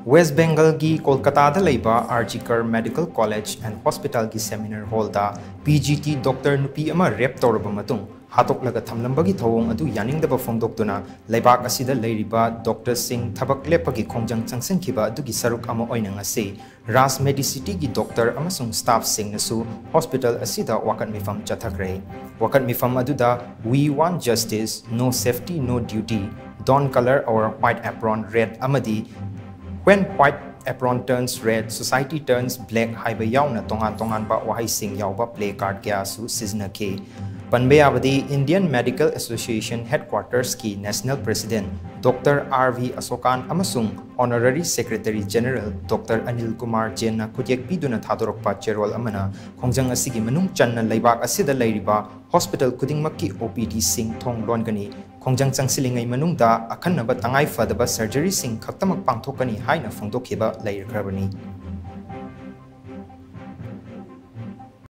West Bengal gi KOLKATA da LEIBA Archikar Medical College and Hospital gi Seminar Hall da PGT Dr. NUPI ama rep TOURABA matung HATOKLAGA THAMLAMBA gi THOUONG adu YANINGDABA PHONGDOKTUNA LEIBAK Asida LEIRIBA Dr. Shing THABAK LEPPAGI KHONGJANG CHANGSHINKHIBA adugi SHARUK ama OINA ngasi Raj Medicity gi Dr. Amasung staff Shing Nasu Hospital Asida Wakat Meepham Chathakhre Wakat Meepham aduda we want justice, no safety, no duty. Don't color our white apron red amadi. When white apron turns red, society turns black. Haiba yauna tongan ba wahai sing yauba play card kya su sizna ke. Panbe abadi Indian Medical Association Headquarters ki National President Dr. R.V. Asokan Amasung Honorary Secretary General Dr. Anil Kumar Jain na kutyek biduna thadorokpa cherol amana khongjang asigi manung channa leibak asida leiriba hospital kudingmakki OPD sing thong longani khongjang changsilingai manungda akhanaba tangai fadaba surgery sing khaktamak pangthokani haina phongdokhiba leirkrabani